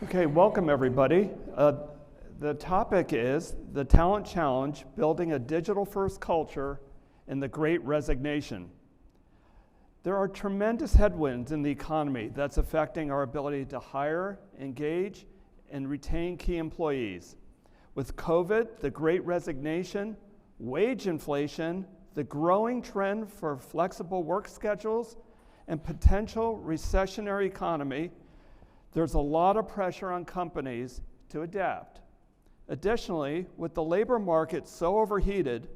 Okay, welcome everybody. The topic is the Talent Challenge, Building a Digital-First Culture in the Great Resignation. There are tremendous headwinds in the economy that's affecting our ability to hire, engage, and retain key employees. With COVID, the Great Resignation, wage inflation, the growing trend for flexible work schedules, and potential recessionary economy, there's a lot of pressure on companies to adapt. Additionally, with the labor market so overheated,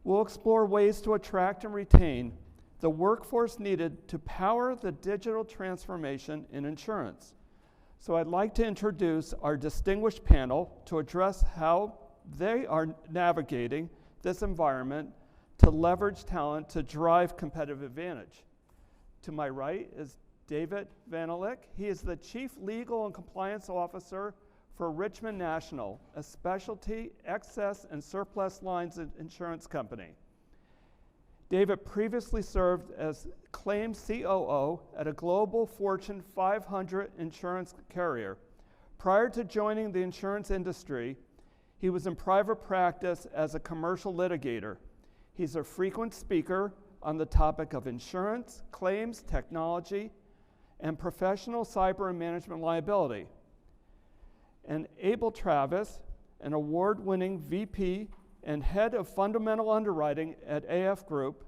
we'll explore ways to attract and retain the workforce needed to power the digital transformation in insurance. So I'd like to introduce our distinguished panel to address how they are navigating this environment to leverage talent to drive competitive advantage. To my right is David Vanelick. He is the Chief Legal and Compliance Officer for Richmond National, a specialty excess and surplus lines insurance company. David previously served as claims COO at a global Fortune 500 insurance carrier. Prior to joining the insurance industry, he was in private practice as a commercial litigator. He's a frequent speaker on the topic of insurance, claims, technology, and professional cyber and management liability. And Abel Travis, an award-winning VP and head of fundamental underwriting at AF Group,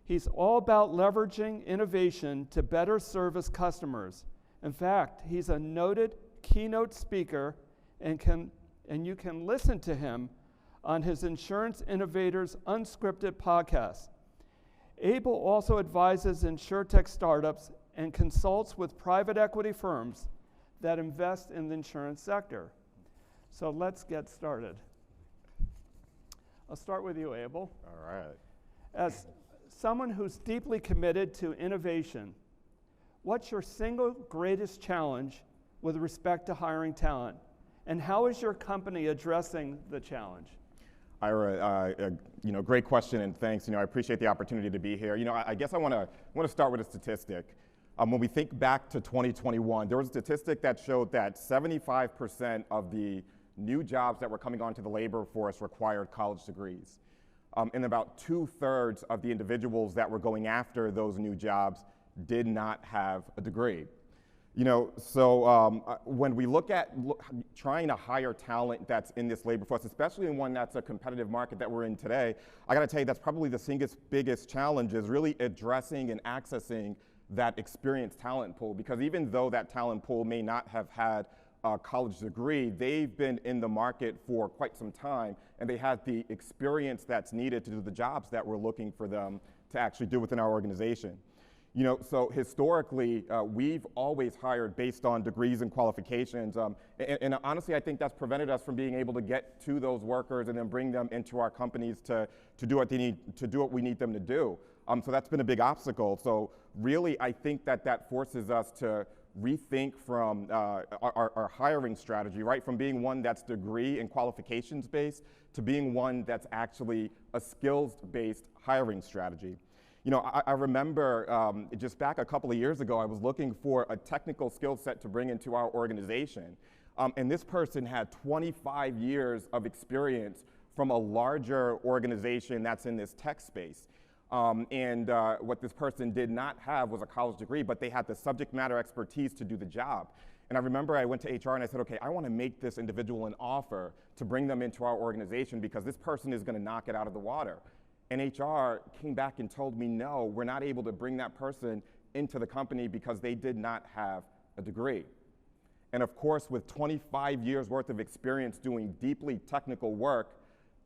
he's all about leveraging innovation to better service customers. In fact, he's a noted keynote speaker and you can listen to him on his Insurance Innovators Unscripted podcast. Abel also advises insurtech startups and consults with private equity firms that invest in the insurance sector. So let's get started. I'll start with you, Abel. All right. As someone who's deeply committed to innovation, what's your single greatest challenge with respect to hiring talent? And how is your company addressing the challenge? Ira, great question, and thanks. I appreciate the opportunity to be here. I guess I want to start with a statistic. When we think back to 2021, there was a statistic that showed that 75% of the new jobs that were coming onto the labor force required college degrees. And about 2/3 of the individuals that were going after those new jobs did not have a degree. When we look at trying to hire talent that's in this labor force, especially in one that's a competitive market that we're in today, I gotta tell you, that's probably the biggest challenge is really addressing and accessing that experienced talent pool, because even though that talent pool may not have had a college degree, they've been in the market for quite some time, and they have the experience that's needed to do the jobs that we're looking for them to actually do within our organization. So historically, we've always hired based on degrees and qualifications, and honestly, I think that's prevented us from being able to get to those workers and then bring them into our companies to do what they need to do what we need them to do. So that's been a big obstacle. So really, I think that forces us to rethink from our hiring strategy, right? From being one that's degree and qualifications based to being one that's actually a skills-based hiring strategy. I remember just back a couple of years ago, I was looking for a technical skill set to bring into our organization. And this person had 25 years of experience from a larger organization that's in this tech space. What this person did not have was a college degree, but they had the subject matter expertise to do the job. And I remember I went to HR and I said, okay, I want to make this individual an offer to bring them into our organization because this person is going to knock it out of the water. And HR came back and told me, no, we're not able to bring that person into the company because they did not have a degree. And of course, with 25 years worth of experience doing deeply technical work,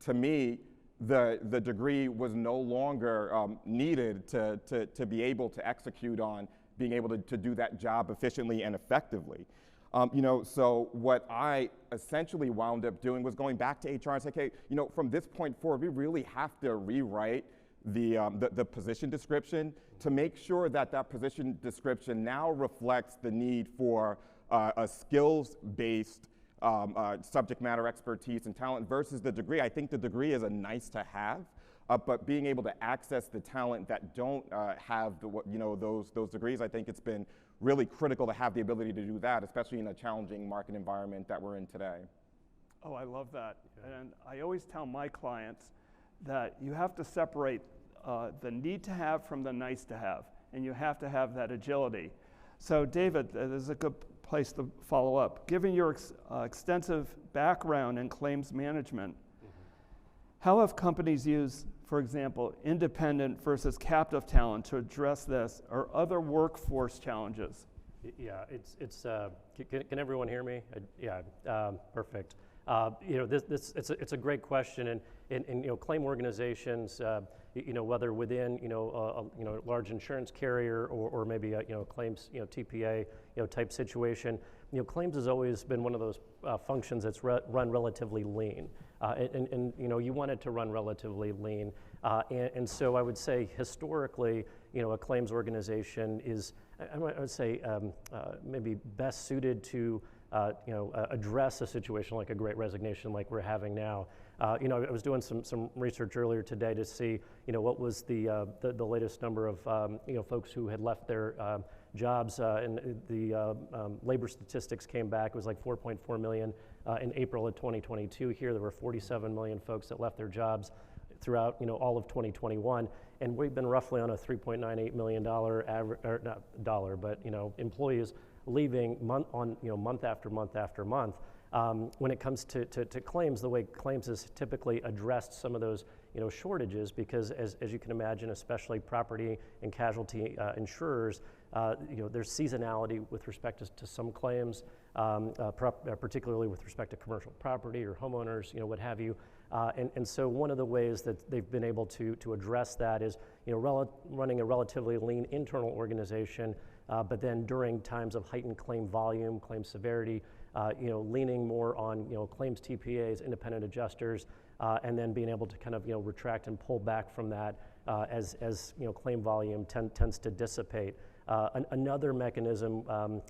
to me, the degree was no longer needed to be able to execute on being able to do that job efficiently and effectively. So what I essentially wound up doing was going back to HR and saying, okay, from this point forward, we really have to rewrite the position description to make sure that position description now reflects the need for a skills-based subject matter expertise and talent versus the degree. I think the degree is a nice to have, but being able to access the talent that don't have those degrees, I think it's been really critical to have the ability to do that, especially in a challenging market environment that we're in today. Oh, I love that. And I always tell my clients that you have to separate the need to have from the nice to have, and you have to have that agility. So David, this is a good place to follow up. Given your extensive background in claims management, how have companies used, for example, independent versus captive talent to address this or other workforce challenges? Yeah, can everyone hear me? Perfect. It's a great question, and claim organizations, whether within a large insurance carrier or maybe a claims TPA type situation, claims has always been one of those functions that's run relatively lean, and you want it to run relatively lean, and so I would say historically, a claims organization is, I would say, maybe best suited to address a situation like a great resignation like we're having now. I was doing some research earlier today to see, what was the latest number of, folks who had left their jobs, and the labor statistics came back. It was like 4.4 million in April of 2022. Here, there were 47 million folks that left their jobs throughout, all of 2021, and we've been roughly on a $3.98 million average, or not dollar, but employees leaving month after month after month. When it comes to claims, the way claims has typically addressed some of those shortages, because as you can imagine, especially property and casualty insurers, there's seasonality with respect to some claims, particularly with respect to commercial property or homeowners, what have you. And so one of the ways that they've been able to address that is running a relatively lean internal organization, but then during times of heightened claim volume, claim severity, leaning more on claims TPAs, independent adjusters, and then being able to kind of retract and pull back from that as claim volume tends to dissipate. Another mechanism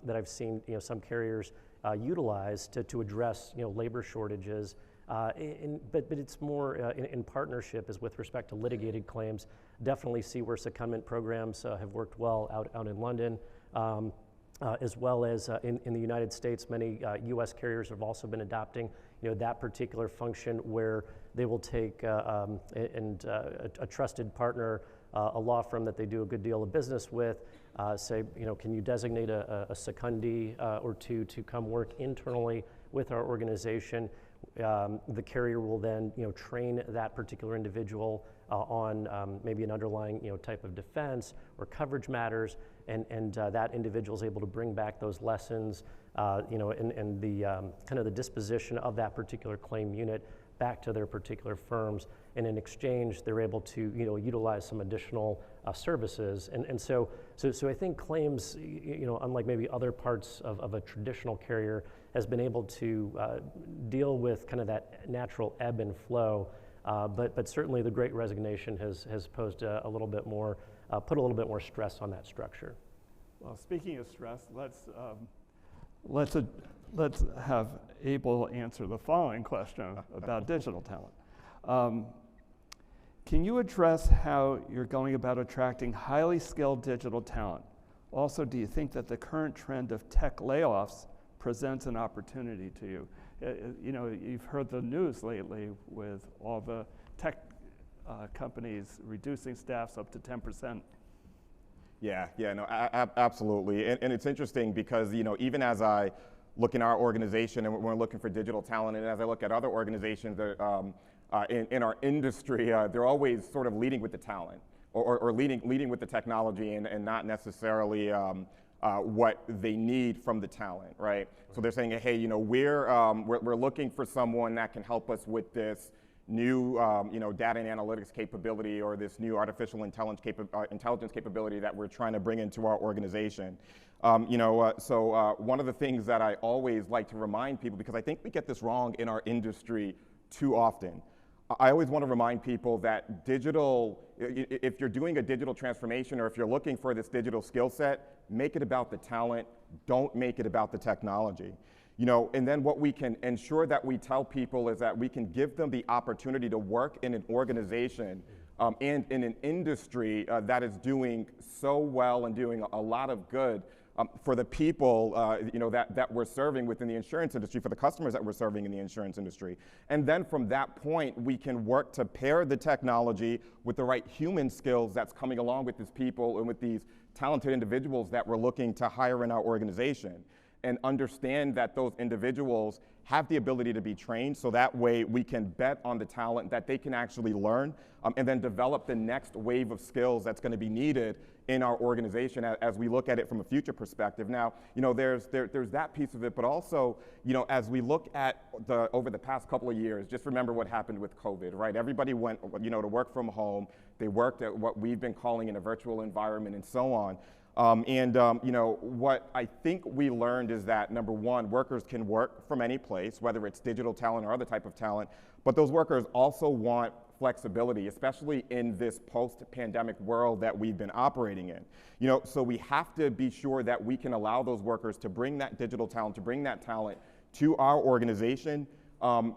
that I've seen some carriers utilize to address labor shortages, but it's more in partnership, is with respect to litigated claims. Definitely see where secondment programs have worked well out in London. As well as in the United States, many U.S. carriers have also been adopting that particular function, where they will take a trusted partner, a law firm that they do a good deal of business with, say, can you designate a secondee or two to come work internally with our organization? The carrier will then train that particular individual on maybe an underlying type of defense or coverage matters, and that individual is able to bring back those lessons, and the kind of the disposition of that particular claim unit back to their particular firms, and in exchange they're able to utilize some additional services, and so I think claims, unlike maybe other parts of a traditional carrier, has been able to deal with kind of that natural ebb and flow, but certainly the Great Resignation has posed a little bit more, put a little bit more stress on that structure. Well, speaking of stress, let's have Abel answer the following question about digital talent. Can you address how you're going about attracting highly skilled digital talent? Also, do you think that the current trend of tech layoffs presents an opportunity to you? You've heard the news lately with all the tech companies reducing staffs up to 10%. Absolutely. And it's interesting because, even as I look in our organization and we're looking for digital talent, and as I look at other organizations that, in our industry, they're always sort of leading with the talent or leading with the technology and not necessarily what they need from the talent, right? So they're saying, hey, we're looking for someone that can help us with this new data and analytics capability, or this new artificial intelligence capability that we're trying to bring into our organization. So one of the things that I always like to remind people, because I think we get this wrong in our industry too often, I always want to remind people that if you're doing a digital transformation, or if you're looking for this digital skill set, make it about the talent, don't make it about the technology. And then what we can ensure that we tell people is that we can give them the opportunity to work in an organization and in an industry that is doing so well and doing a lot of good for the people that we're serving within the insurance industry, for the customers that we're serving in the insurance industry. And then from that point, we can work to pair the technology with the right human skills that's coming along with these people and with these talented individuals that we're looking to hire in our organization, and understand that those individuals have the ability to be trained, so that way we can bet on the talent that they can actually learn, and then develop the next wave of skills that's going to be needed in our organization as we look at it from a future perspective. Now, there's that piece of it, but also, as we look at over the past couple of years, just remember what happened with COVID, right? Everybody went, to work from home. They worked at what we've been calling in a virtual environment and so on. What I think we learned is that, number one, workers can work from any place, whether it's digital talent or other type of talent, but those workers also want flexibility, especially in this post-pandemic world that we've been operating in. So we have to be sure that we can allow those workers to bring that digital talent, to bring that talent to our organization, from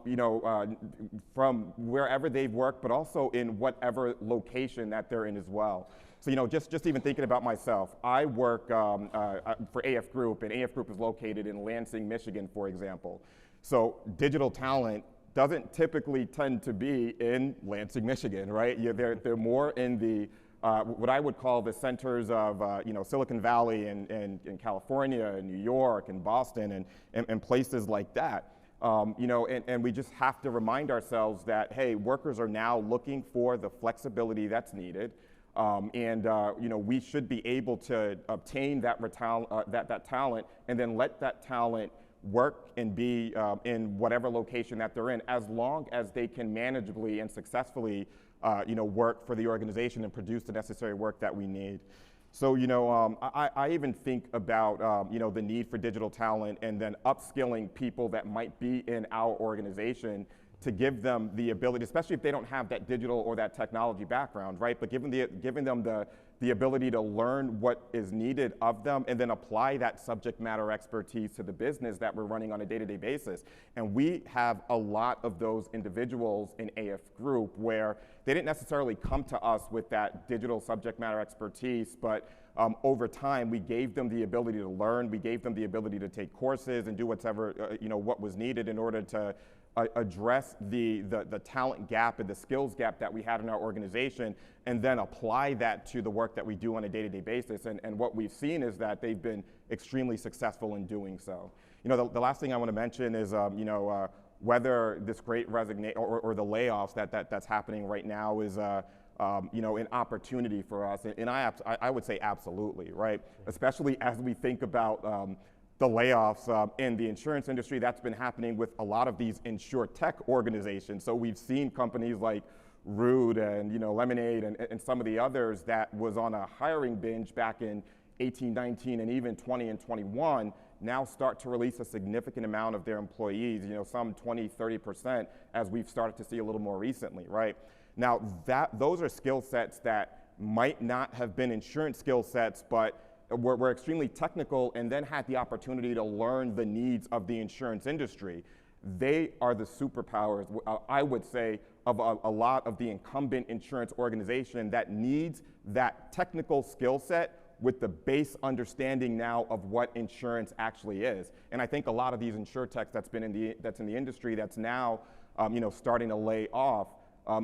wherever they've worked, but also in whatever location that they're in as well. So, just even thinking about myself, I work for AF Group, and AF Group is located in Lansing, Michigan, for example. So digital talent doesn't typically tend to be in Lansing, Michigan, right? They're more in the what I would call the centers of Silicon Valley and California and New York and Boston and places like that. And we just have to remind ourselves that, hey, workers are now looking for the flexibility that's needed. We should be able to obtain that talent and then let that talent work and be in whatever location that they're in, as long as they can manageably and successfully work for the organization and produce the necessary work that we need. So, I even think about, the need for digital talent and then upskilling people that might be in our organization to give them the ability, especially if they don't have that digital or that technology background, right? But giving them the ability to learn what is needed of them and then apply that subject matter expertise to the business that we're running on a day-to-day basis. And we have a lot of those individuals in AF Group where they didn't necessarily come to us with that digital subject matter expertise, but over time, we gave them the ability to learn, we gave them the ability to take courses and do whatever, what was needed in order to address the talent gap and the skills gap that we had in our organization, and then apply that to the work that we do on a day-to-day basis. And what we've seen is that they've been extremely successful in doing so. The last thing I want to mention is, whether this great resignation or the layoffs that's happening right now is, an opportunity for us. And I would say absolutely, right? Especially as we think about the layoffs in the insurance industry. That's been happening with a lot of these insurtech organizations. So we've seen companies like Root and Lemonade and some of the others that was on a hiring binge back in 18, 19, and even 20 and 21 now start to release a significant amount of their employees, some 20, 30%, as we've started to see a little more recently, right? Now, those are skill sets that might not have been insurance skill sets, but were extremely technical and then had the opportunity to learn the needs of the insurance industry. They are the superpowers, I would say, of a lot of the incumbent insurance organization that needs that technical skill set with the base understanding now of what insurance actually is. And I think a lot of these insurtechs that's in the industry that's now starting to lay off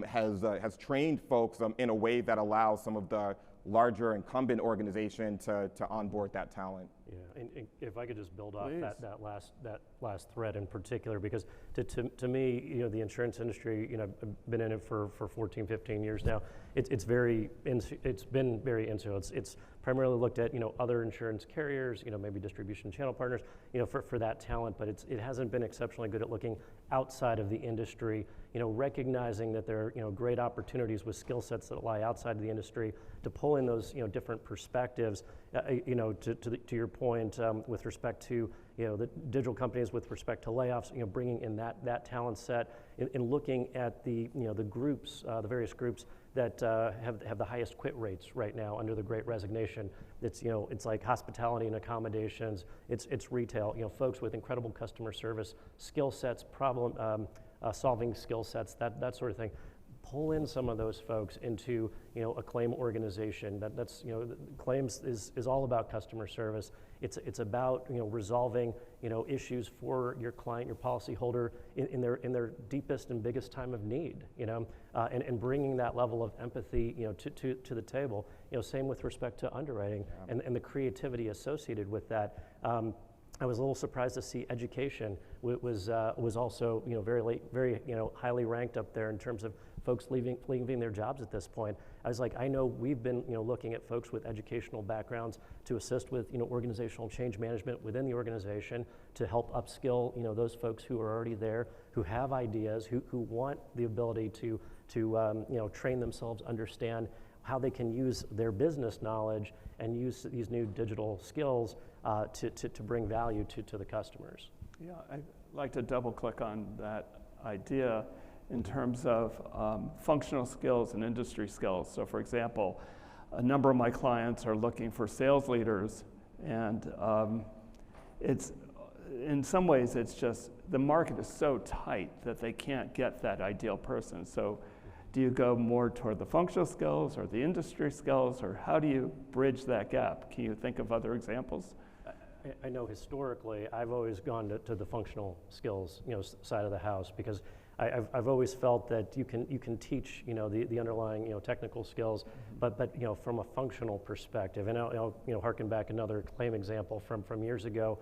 has trained folks in a way that allows some of the larger incumbent organization to onboard that talent. Yeah, and if I could just build off that last thread in particular, because to me, the insurance industry, I've been in it for 14, 15 years now. It's been very insular. It's primarily looked at, other insurance carriers, maybe distribution channel partners, for that talent, but it hasn't been exceptionally good at looking outside of the industry, recognizing that there are, great opportunities with skill sets that lie outside of the industry to pull in those, different perspectives, to your point, with respect to, the digital companies, with respect to layoffs, bringing in that talent set and looking at the, the groups, the various groups that have the highest quit rates right now under the Great Resignation. It's it's like hospitality and accommodations. It's retail. Folks with incredible customer service skill sets, problem solving skill sets, that sort of thing. pull in some of those folks into, a claim organization. That's claims is all about customer service. It's about, resolving, issues for your client, your policyholder in their deepest and biggest time of need, and bringing that level of empathy, to the table. Same with respect to underwriting and the creativity associated with that. I was a little surprised to see education was also very highly ranked up there in terms of folks leaving their jobs at this point. I was like, I know we've been looking at folks with educational backgrounds to assist with organizational change management within the organization to help upskill those folks who are already there, who have ideas, who want the ability to train themselves, understand how they can use their business knowledge and use these new digital skills to bring value to the customers. Yeah, I'd like to double click on that idea in terms of functional skills and industry skills. So for example, a number of my clients are looking for sales leaders, and it's in some ways it's just the market is so tight that they can't get that ideal person. So do you go more toward the functional skills or the industry skills, or how do you bridge that gap? Can you think of other examples? I know historically I've always gone to the functional skills side of the house, because I've always felt that you can teach the underlying technical skills, but from a functional perspective. And I'll harken back another claim example from years ago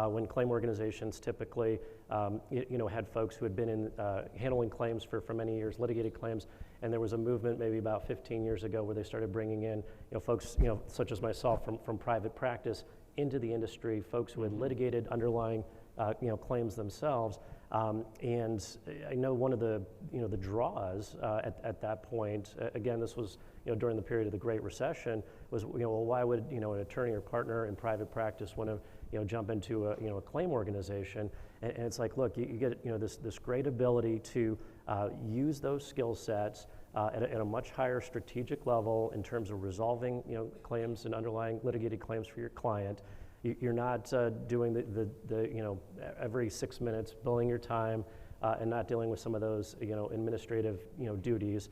when claim organizations typically had folks who had been in handling claims for many years, litigated claims, and there was a movement maybe about 15 years ago where they started bringing in folks such as myself from private practice into the industry, folks who had litigated underlying claims themselves. And I know one of the the draws at that point, again, this was during the period of the Great Recession, was well, why would an attorney or partner in private practice want to jump into a claim organization? And it's like, look, you get this great ability to use those skill sets at a much higher strategic level in terms of resolving claims and underlying litigated claims for your client. You're not doing the every 6 minutes billing your time and not dealing with some of those administrative duties.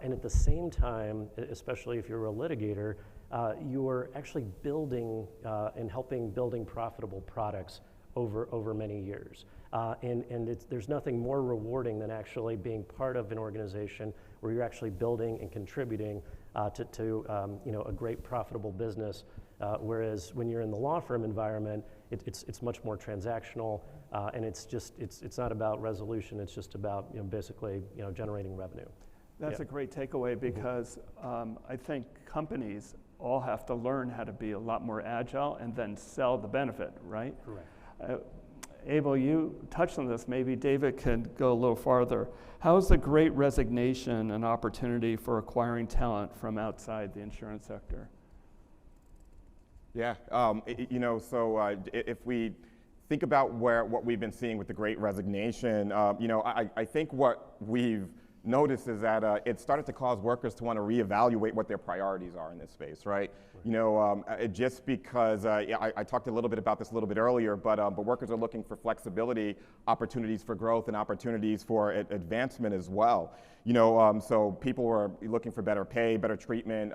And at the same time, especially if you're a litigator, you're actually building and helping building profitable products over many years. And there's nothing more rewarding than actually being part of an organization where you're actually building and contributing to a great profitable business. Whereas when you're in the law firm environment, it's much more transactional, and it's not about resolution. It's just about basically generating revenue. That's a great takeaway, because I think companies all have to learn how to be a lot more agile and then sell the benefit, right? Correct. Abel, you touched on this. Maybe David can go a little farther. How is the Great Resignation an opportunity for acquiring talent from outside the insurance sector? Yeah, if we think about what we've been seeing with the Great Resignation, I think what we've noticed is that it started to cause workers to want to reevaluate what their priorities are in this space, right? Just because, I talked a little bit about this a little bit earlier, but workers are looking for flexibility, opportunities for growth, and opportunities for advancement as well. So people are looking for better pay, better treatment,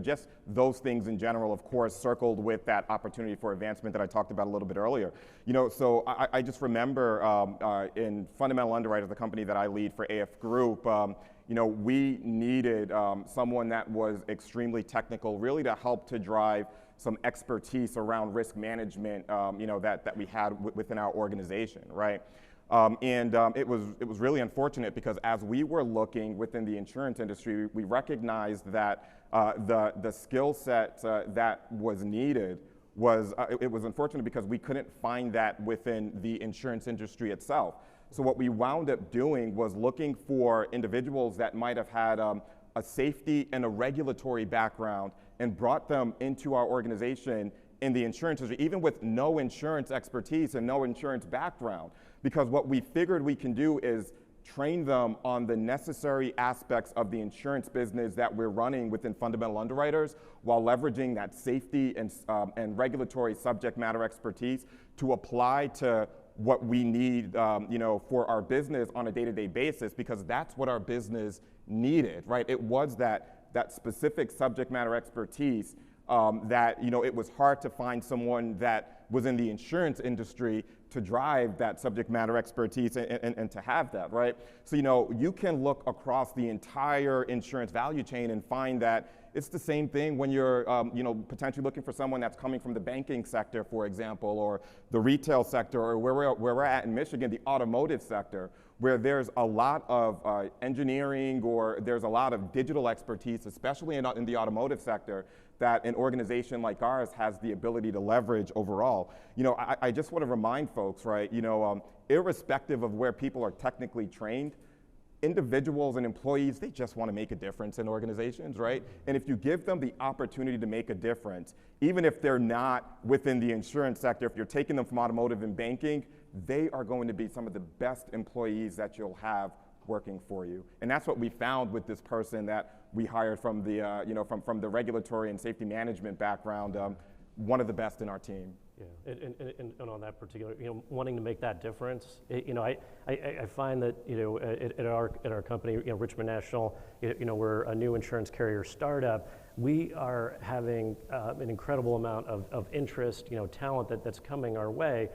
just those things in general, of course, circled with that opportunity for advancement that I talked about a little bit earlier. So I just remember in Fundamental Underwriters, the company that I lead for AF Group, we needed someone that was extremely technical, really to help to drive some expertise around risk management, that we had within our organization, right? It was really unfortunate, because as we were looking within the insurance industry, we recognized that the skill set that was needed was unfortunate because we couldn't find that within the insurance industry itself. So what we wound up doing was looking for individuals that might have had a safety and a regulatory background, and brought them into our organization in the insurance industry, even with no insurance expertise and no insurance background. Because what we figured we can do is train them on the necessary aspects of the insurance business that we're running within Fundamental Underwriters, while leveraging that safety and regulatory subject matter expertise to apply to what we need, for our business on a day-to-day basis, because that's what our business needed, right? It was that specific subject matter expertise that, it was hard to find someone that was in the insurance industry to drive that subject matter expertise and to have that, right? So, you can look across the entire insurance value chain and find that it's the same thing when you're, potentially looking for someone that's coming from the banking sector, for example, or the retail sector, or where we're at in Michigan, the automotive sector, where there's a lot of engineering or there's a lot of digital expertise, especially in the automotive sector, that an organization like ours has the ability to leverage overall. I just want to remind folks, right, irrespective of where people are technically trained, individuals and employees, they just want to make a difference in organizations, right? And if you give them the opportunity to make a difference, even if they're not within the insurance sector, if you're taking them from automotive and banking, they are going to be some of the best employees that you'll have working for you. And that's what we found with this person that we hired from the, from the regulatory and safety management background, one of the best in our team. Yeah, and on that particular, wanting to make that difference, I find that, at our company, Richmond National, we're a new insurance carrier startup. We are having an incredible amount of interest, talent that's coming our way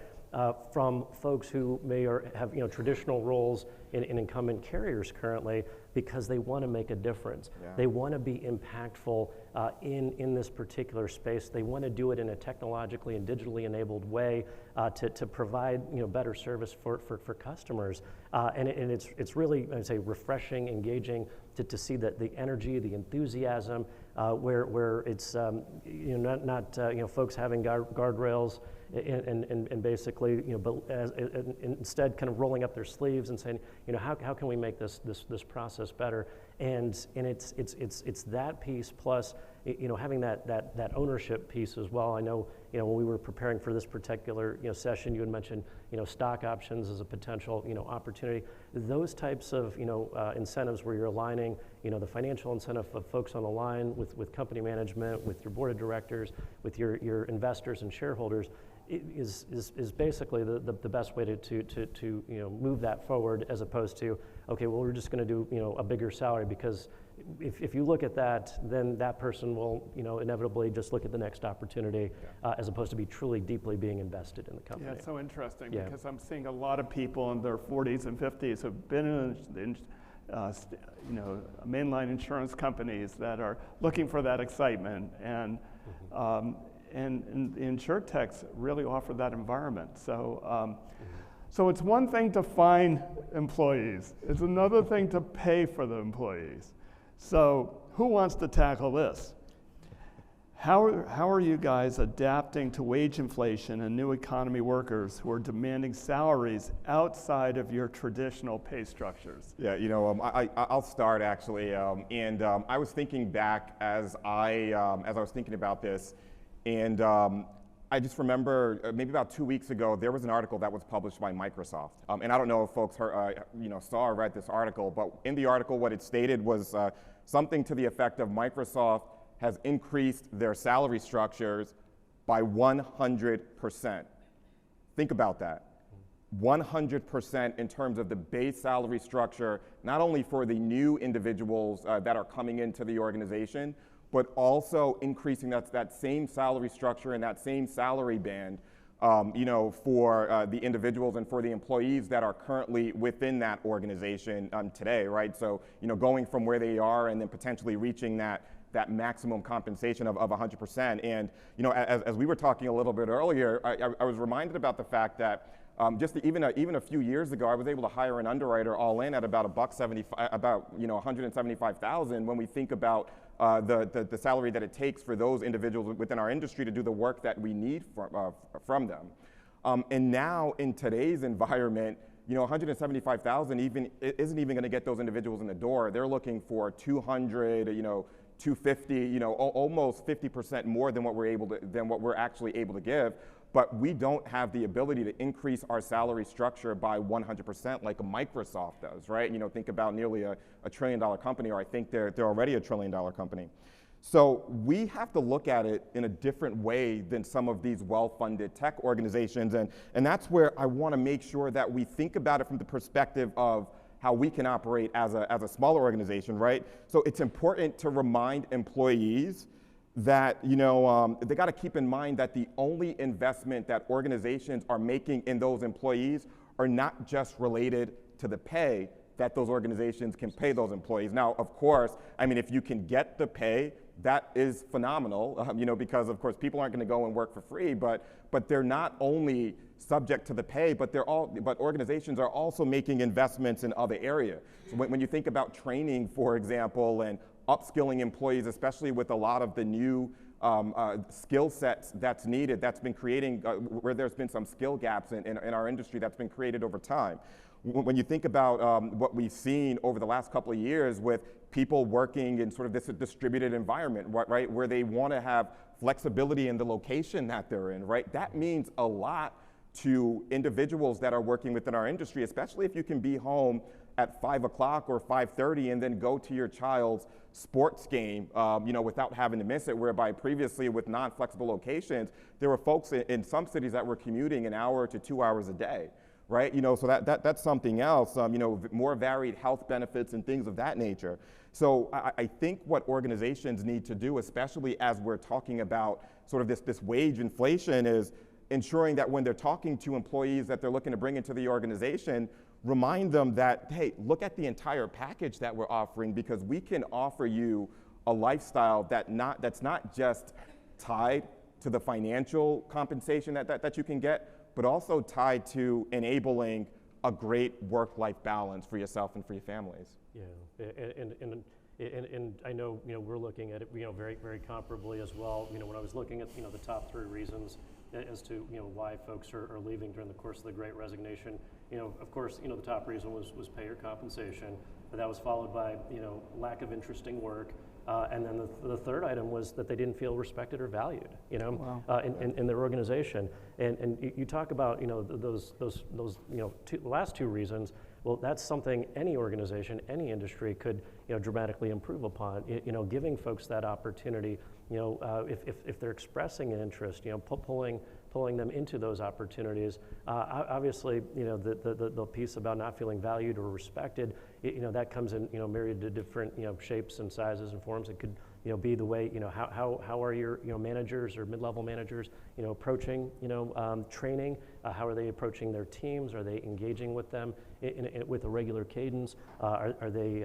from folks who may have, traditional roles in incumbent carriers currently, because they want to make a difference. Yeah. They want to be impactful in this particular space. They want to do it in a technologically and digitally enabled way to provide better service for customers. And it's really, I'd say, refreshing, engaging to see that the energy, the enthusiasm, where it's not folks having guardrails and basically instead kind of rolling up their sleeves and saying, how can we make this process better? And it's that piece plus having that ownership piece as well. I know when we were preparing for this particular session, you had mentioned stock options as a potential opportunity. Those types of incentives where you're aligning the financial incentive of folks on the line with company management, with your board of directors, with your investors and shareholders, is basically the best way to move that forward, as opposed to, okay, well, we're just going to do a bigger salary, because if you look at that, then that person will inevitably just look at the next opportunity, as opposed to be truly deeply being invested in the company. Yeah, it's so interesting because I'm seeing a lot of people in their 40s and 50s who've been in mainline insurance companies that are looking for that excitement, and and the insurtechs really offer that environment. So, so it's one thing to find employees. It's another thing to pay for the employees. So who wants to tackle this? How are you guys adapting to wage inflation and new economy workers who are demanding salaries outside of your traditional pay structures? Yeah, I'll start actually, and I was thinking back as I was thinking about this, and I just remember maybe about 2 weeks ago there was an article that was published by Microsoft, and I don't know if folks heard, saw or read this article, but in the article what it stated was something to the effect of Microsoft has increased their salary structures by 100%. Think about that. 100% in terms of the base salary structure, not only for the new individuals that are coming into the organization, but also increasing that same salary structure and that same salary band for the individuals and for the employees that are currently within that organization today, right? So, going from where they are and then potentially reaching that maximum compensation of 100%. And, as we were talking a little bit earlier, I was reminded about the fact that even a few years ago, I was able to hire an underwriter all in at about $175,000 when we think about the salary that it takes for those individuals within our industry to do the work that we need from them. And now in today's environment, $175,000 isn't even going to get those individuals in the door. They're looking for 200, 250, almost 50% more than what we're actually able to give. But we don't have the ability to increase our salary structure by 100% like Microsoft does, right? Think about nearly a $1 trillion company, or I think they're already a $1 trillion company. So we have to look at it in a different way than some of these well-funded tech organizations, and that's where I want to make sure that we think about it from the perspective of how we can operate as a smaller organization, right? So it's important to remind employees that, they got to keep in mind that the only investment that organizations are making in those employees are not just related to the pay that those organizations can pay those employees. Now, of course, I mean, if you can get the pay, that is phenomenal, because of course people aren't going to go and work for free, but they're not only subject to the pay, but organizations are also making investments in other areas. So when you think about training, for example, and upskilling employees, especially with a lot of the new skill sets that's needed, that's been creating, where there's been some skill gaps in our industry that's been created over time. When you think about what we've seen over the last couple of years with people working in sort of this distributed environment, right, where they want to have flexibility in the location that they're in, right, that means a lot to individuals that are working within our industry, especially if you can be home at 5 o'clock or 5:30 and then go to your child's sports game, without having to miss it, whereby previously with non-flexible locations, there were folks in some cities that were commuting an hour to 2 hours a day. Right, so that's something else. More varied health benefits and things of that nature. So I think what organizations need to do, especially as we're talking about sort of this wage inflation, is ensuring that when they're talking to employees that they're looking to bring into the organization, remind them that, hey, look at the entire package that we're offering, because we can offer you a lifestyle that's not just tied to the financial compensation that you can get, but also tied to enabling a great work-life balance for yourself and for your families. Yeah, and I know, we're looking at it, very, very comparably as well. When I was looking at, the top 3 reasons as to, why folks are leaving during the course of the Great Resignation, of course, the top reason was pay or compensation, but that was followed by, lack of interesting work. And then the third item was that they didn't feel respected or valued, Wow. In their organization. And you talk about, those last 2 reasons. Well, that's something any organization, any industry could, dramatically improve upon. Giving folks that opportunity. If they're expressing an interest, pulling them into those opportunities. Obviously, the piece about not feeling valued or respected, that comes in, myriad to different, shapes and sizes and forms. It could, be the way, how are your, managers or mid-level managers, approaching, training? How are they approaching their teams? Are they engaging with them with a regular cadence? Are they,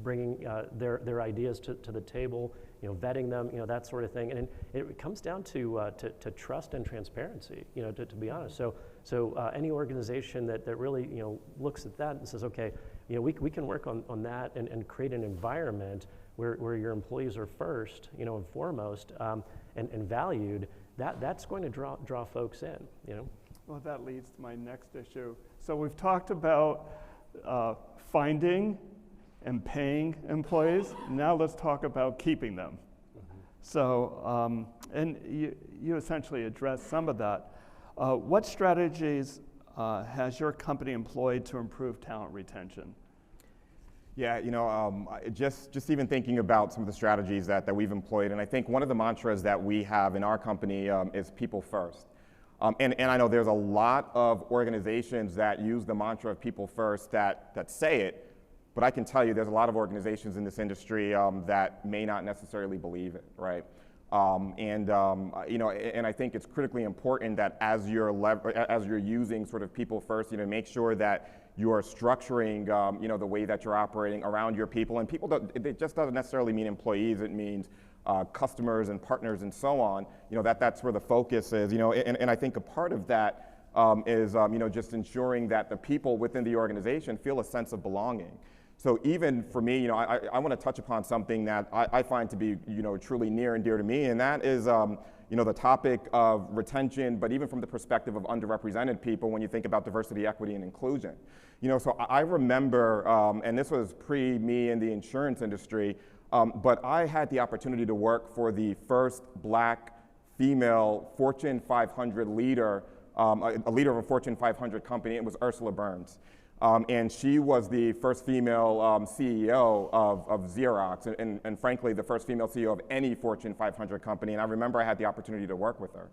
bringing their ideas to the table? Vetting them, that sort of thing, and it comes down to trust and transparency. To be honest. So any organization that really looks at that and says, okay, we can work on that and create an environment where your employees are first, and foremost, and valued. That's going to draw folks in. Well, that leads to my next issue. So we've talked about finding and paying employees. Now let's talk about keeping them. Mm-hmm. So, and you essentially addressed some of that. What strategies has your company employed to improve talent retention? Yeah, just even thinking about some of the strategies that we've employed, and I think one of the mantras that we have in our company is people first. And I know there's a lot of organizations that use the mantra of people first that say it, but I can tell you there's a lot of organizations in this industry that may not necessarily believe it, right? And I think it's critically important that as you're using sort of people first, make sure that you are structuring, the way that you're operating around your people. And people, it just doesn't necessarily mean employees. It means customers and partners and so on. That's where the focus is. And I think a part of that is just ensuring that the people within the organization feel a sense of belonging. So even for me, I want to touch upon something that I find to be, truly near and dear to me, and that is, the topic of retention, but even from the perspective of underrepresented people when you think about diversity, equity, and inclusion. So I remember, and this was pre-me in the insurance industry, but I had the opportunity to work for the first Black female Fortune 500 leader, a leader of a Fortune 500 company. It was Ursula Burns. And she was the first female CEO of Xerox, and frankly, the first female CEO of any Fortune 500 company. And I remember I had the opportunity to work with her.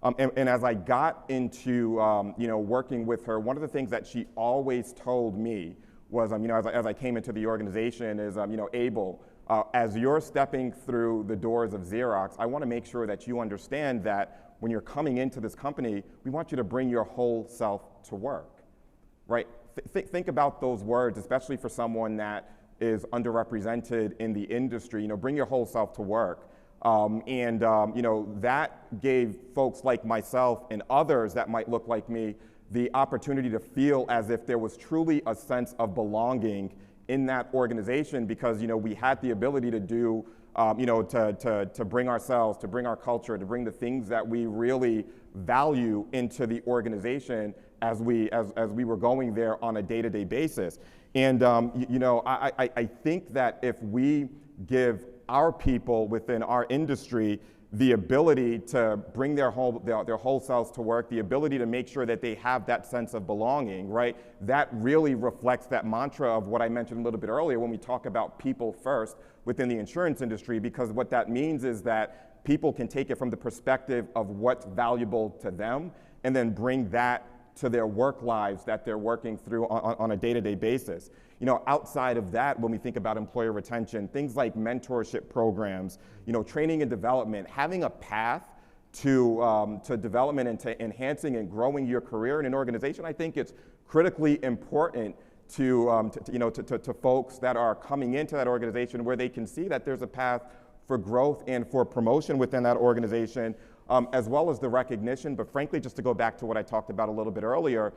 And as I got into working with her, one of the things that she always told me was, as I came into the organization is, Abel, as you're stepping through the doors of Xerox, I want to make sure that you understand that when you're coming into this company, we want you to bring your whole self to work, right? Think about those words, especially for someone that is underrepresented in the industry. Bring your whole self to work. That gave folks like myself and others that might look like me the opportunity to feel as if there was truly a sense of belonging in that organization, because we had the ability to do, to bring ourselves, to bring our culture, to bring the things that we really value into the organization as we were going there on a day-to-day basis. And I think that if we give our people within our industry the ability to bring their whole selves to work, the ability to make sure that they have that sense of belonging, right? That really reflects that mantra of what I mentioned a little bit earlier when we talk about people first within the insurance industry, because what that means is that people can take it from the perspective of what's valuable to them and then bring that to their work lives that they're working through on a day-to-day basis. Outside of that, when we think about employer retention, things like mentorship programs, training and development, having a path to development and to enhancing and growing your career in an organization, I think it's critically important to folks that are coming into that organization, where they can see that there's a path for growth and for promotion within that organization, as well as the recognition, but frankly, just to go back to what I talked about a little bit earlier,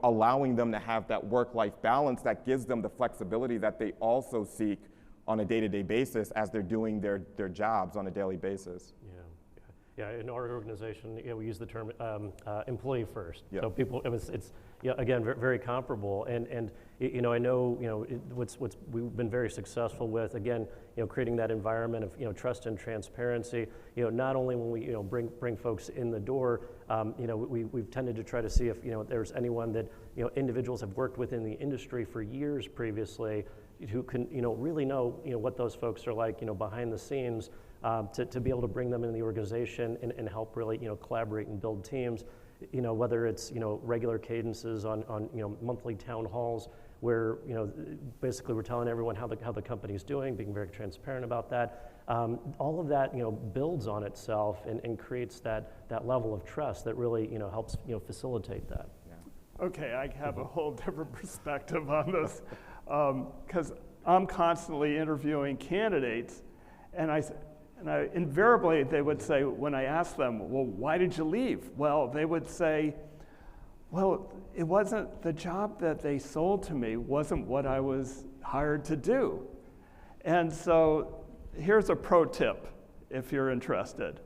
allowing them to have that work-life balance that gives them the flexibility that they also seek on a day-to-day basis as they're doing their jobs on a daily basis. Yeah, in our organization, we use the term employee first. Yeah. So people, it's again, very comparable. And I know, what's we've been very successful with, again, creating that environment of, trust and transparency. Not only when we, bring folks in the door, we've tended to try to see if, there's anyone that, individuals have worked within the industry for years previously, who can, really know, what those folks are like, behind the scenes, to be able to bring them into the organization and help really, collaborate and build teams, whether it's, regular cadences on monthly town halls where, basically we're telling everyone how the company's doing, being very transparent about that. All of that, builds on itself and creates that level of trust that really, helps, facilitate that. Yeah. Okay, I have a whole different perspective on this, because I'm constantly interviewing candidates, and I invariably, they would say, when I ask them, well, why did you leave? Well, they would say, well, it wasn't the job that they sold to me, wasn't what I was hired to do. And so here's a pro tip, if you're interested.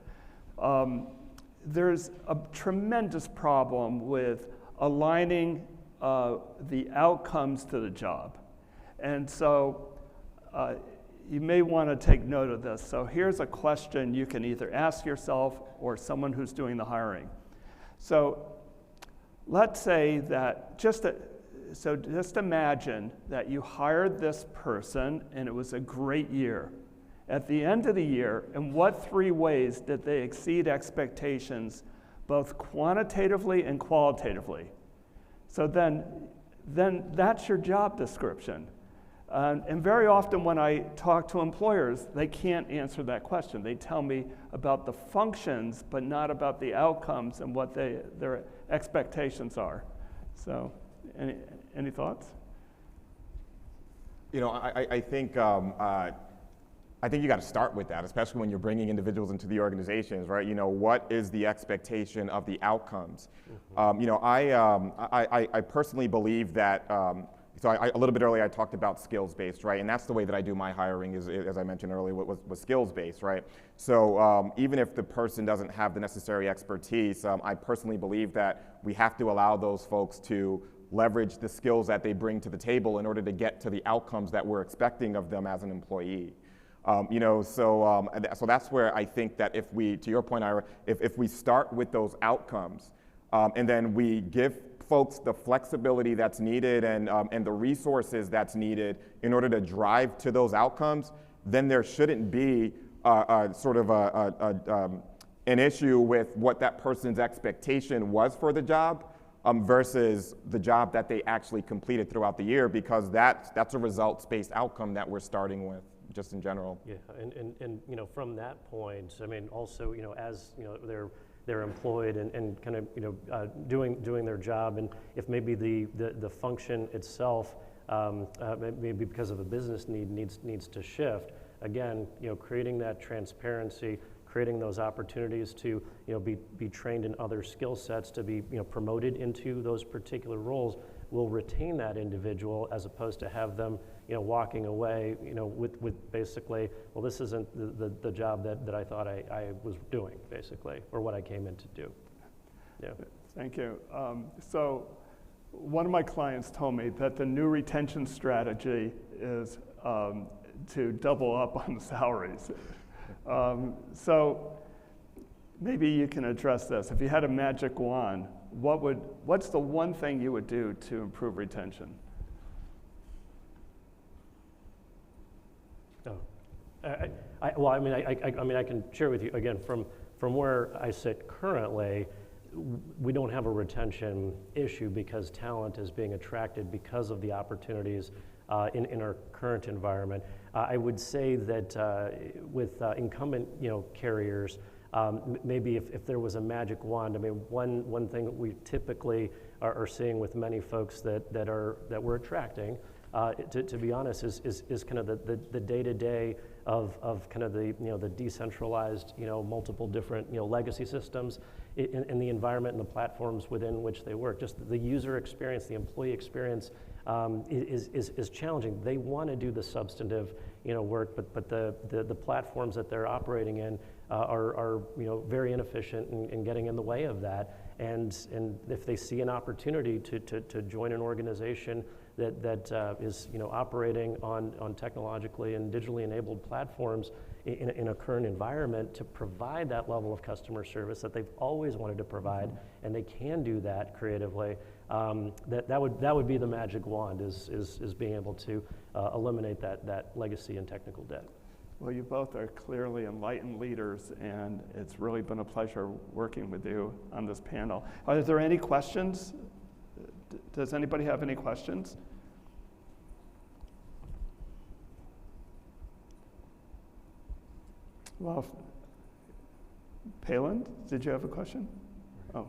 There's a tremendous problem with aligning the outcomes to the job. And so you may want to take note of this. So here's a question you can either ask yourself or someone who's doing the hiring. So let's say that just imagine that you hired this person and it was a great year. At the end of the year, in what 3 ways did they exceed expectations, both quantitatively and qualitatively? So then that's your job description. And very often when I talk to employers, they can't answer that question. They tell me about the functions, but not about the outcomes and what their expectations are. So, any thoughts? I think you got to start with that, especially when you're bringing individuals into the organizations, right? What is the expectation of the outcomes? Mm-hmm. I personally believe that. So a little bit earlier, I talked about skills-based, right? And that's the way that I do my hiring, is, as I mentioned earlier, was skills-based, right? So even if the person doesn't have the necessary expertise, I personally believe that we have to allow those folks to leverage the skills that they bring to the table in order to get to the outcomes that we're expecting of them as an employee. So that's where I think that if we, to your point, Ira, if we start with those outcomes, and then we give folks the flexibility that's needed and the resources that's needed in order to drive to those outcomes, then there shouldn't be an issue with what that person's expectation was for the job, versus the job that they actually completed throughout the year, because that's a results-based outcome that we're starting with, just in general. Yeah, and you know, from that point, I mean, also, you know, as you know, they're employed and kind of, you know, doing their job, and if maybe the function itself, maybe because of a business need needs to shift, again, you know, creating that transparency, creating those opportunities to, you know, be trained in other skill sets, to be, you know, promoted into those particular roles, will retain that individual, as opposed to have them, you know, walking away, you know, with basically, well, this isn't the job that I thought I was doing, basically, or what I came in to do. Yeah. Thank you. So one of my clients told me that the new retention strategy is to double up on the salaries. So maybe you can address this. If you had a magic wand, what's the one thing you would do to improve retention? Well, I mean, I can share with you again from where I sit currently. We don't have a retention issue because talent is being attracted because of the opportunities in our current environment. I would say that with incumbent, you know, carriers, maybe if there was a magic wand, I mean, one thing that we typically are seeing with many folks that we're attracting, to be honest, is kind of the day-to-day of kind of the, you know, the decentralized, you know, multiple different, you know, legacy systems in the environment and the platforms within which they work. Just the user experience, the employee experience is challenging. They want to do the substantive, you know, work, but the platforms that they're operating in are you know, very inefficient in getting in the way of that. And if they see an opportunity to join an organization that is, you know, operating on technologically and digitally enabled platforms in a current environment, to provide that level of customer service that they've always wanted to provide, and they can do that creatively, that would be the magic wand, is being able to eliminate that legacy and technical debt. Well, you both are clearly enlightened leaders, and it's really been a pleasure working with you on this panel. Are there any questions? Does anybody have any questions? Well, Palin, did you have a question? Oh.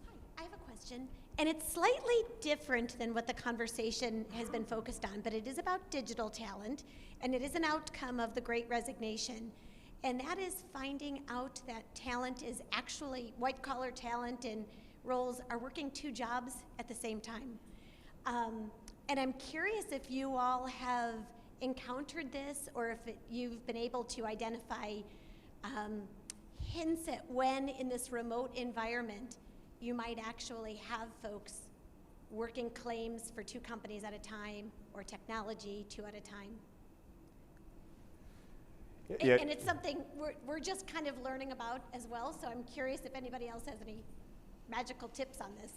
Hi, I have a question, and it's slightly different than what the conversation has been focused on, but it is about digital talent, and it is an outcome of the Great Resignation, and that is finding out that talent is actually, white-collar talent and roles are working two jobs at the same time. And I'm curious if you all have encountered this, or if you've been able to identify hints at when in this remote environment you might actually have folks working claims for two companies at a time, or technology two at a time. Yeah. And it's something we're just kind of learning about as well, so I'm curious if anybody else has any magical tips on this.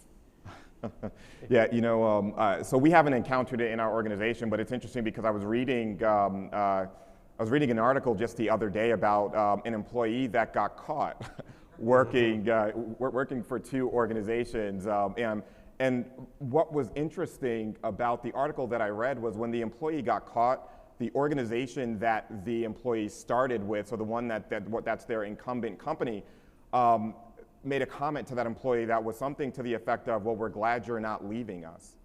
Yeah, you know, so we haven't encountered it in our organization, but it's interesting because I was reading an article just the other day about an employee that got caught working for two organizations, and what was interesting about the article that I read was when the employee got caught, the organization that the employee started with, so the one that's their incumbent company, made a comment to that employee that was something to the effect of, well, we're glad you're not leaving us.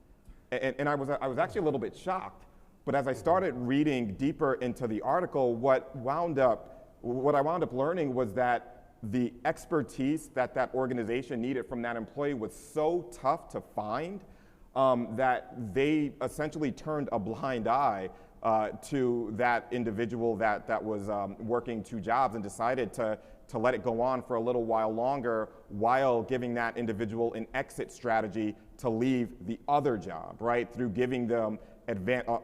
And I was actually a little bit shocked, but as I started reading deeper into the article, what I wound up learning was that the expertise that organization needed from that employee was so tough to find that they essentially turned a blind eye to that individual that was working two jobs, and decided to let it go on for a little while longer, while giving that individual an exit strategy to leave the other job, right? Through giving them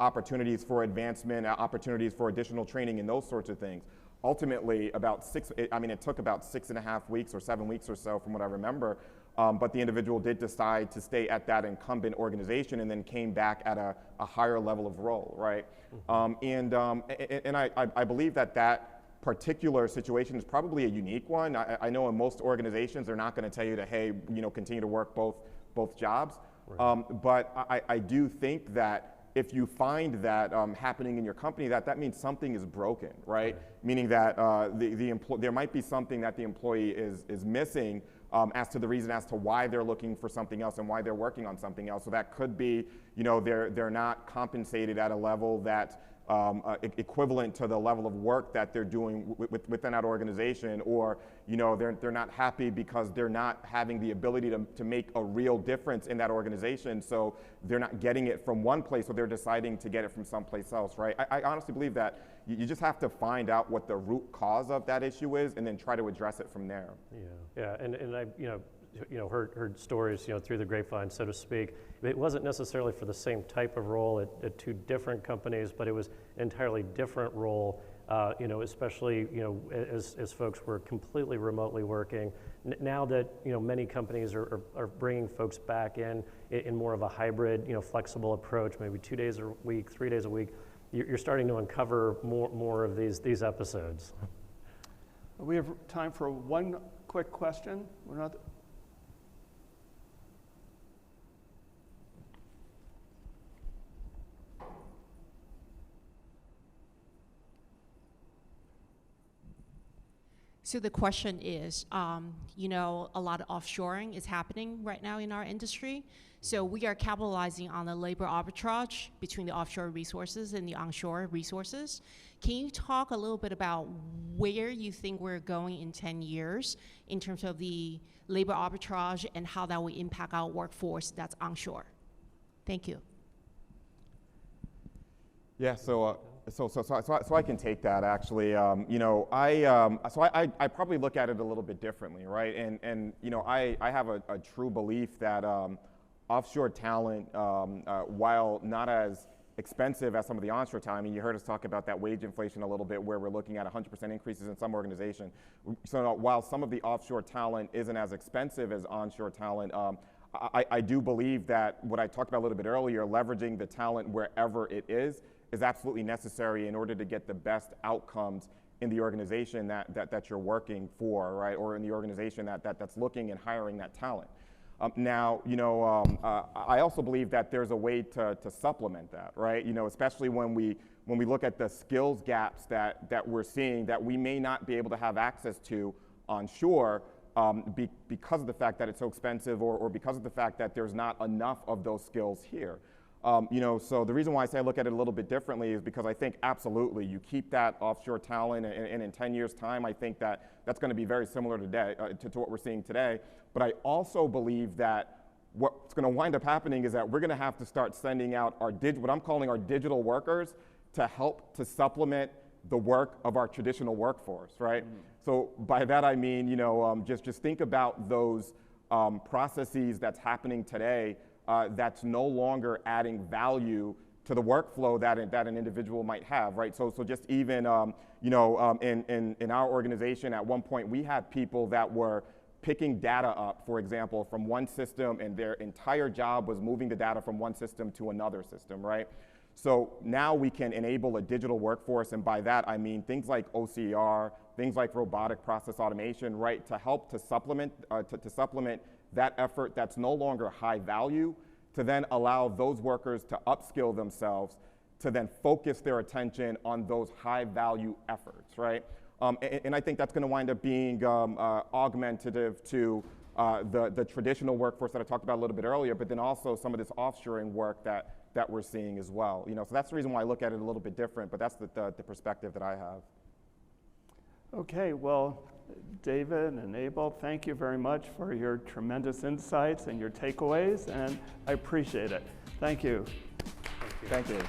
opportunities for advancement, opportunities for additional training, and those sorts of things. Ultimately, it took about 6.5 weeks or 7 weeks or so from what I remember, but the individual did decide to stay at that incumbent organization and then came back at a higher level of role, right? And I believe that particular situation is probably a unique one. I know in most organizations, they're not going to tell you to, hey, continue to work both jobs. Right. But I do think that if you find that happening in your company, that means something is broken, right? Meaning that there might be something that the employee is missing as to the reason as to why they're looking for something else and why they're working on something else. So that could be, they're not compensated at a level that equivalent to the level of work that they're doing within that organization, or they're not happy because they're not having the ability to make a real difference in that organization, so they're not getting it from one place, so they're deciding to get it from someplace else, right? I honestly believe that you just have to find out what the root cause of that issue is and then try to address it from there. Yeah, and I heard stories through the grapevine, so to speak. It wasn't necessarily for the same type of role at two different companies, but it was an entirely different role. Especially as folks were completely remotely working. Now that many companies are bringing folks back in more of a hybrid, flexible approach, maybe 2 days a week, 3 days a week, you're starting to uncover more of these episodes. We have time for one quick question. We're not. So the question is, a lot of offshoring is happening right now in our industry. So we are capitalizing on the labor arbitrage between the offshore resources and the onshore resources. Can you talk a little bit about where you think we're going in 10 years in terms of the labor arbitrage and how that will impact our workforce that's onshore? Thank you. Yeah, so I can take that actually. I probably look at it a little bit differently, right? And I have a true belief that offshore talent, while not as expensive as some of the onshore talent, I mean, you heard us talk about that wage inflation a little bit, where we're looking at 100% increases in some organization. So while some of the offshore talent isn't as expensive as onshore talent, I do believe that what I talked about a little bit earlier, leveraging the talent wherever it is absolutely necessary in order to get the best outcomes in the organization that you're working for, right? Or in the organization that's looking and hiring that talent. I also believe that there's a way to supplement that, right? Especially when we look at the skills gaps that we're seeing that we may not be able to have access to onshore because of the fact that it's so expensive, or because of the fact that there's not enough of those skills here. So the reason why I say I look at it a little bit differently is because I think absolutely you keep that offshore talent, and in 10 years' time, I think that's going to be very similar today to what we're seeing today. But I also believe that what's going to wind up happening is that we're going to have to start sending out what I'm calling our digital workers to help to supplement the work of our traditional workforce, right? Mm-hmm. So by that I mean, just think about those processes that's happening today that's no longer adding value to the workflow that an individual might have, right? So just even, in our organization at one point, we had people that were picking data up, for example, from one system, and their entire job was moving the data from one system to another system, right? So now we can enable a digital workforce, and by that I mean things like OCR, things like robotic process automation, right, to help to supplement that effort that's no longer high value, to then allow those workers to upskill themselves, to then focus their attention on those high value efforts, right? And I think that's going to wind up being augmentative to the traditional workforce that I talked about a little bit earlier, but then also some of this offshoring work that we're seeing as well. So that's the reason why I look at it a little bit different, but that's the perspective that I have. Okay, well, David and Abel, thank you very much for your tremendous insights and your takeaways, and I appreciate it. Thank you. Thank you.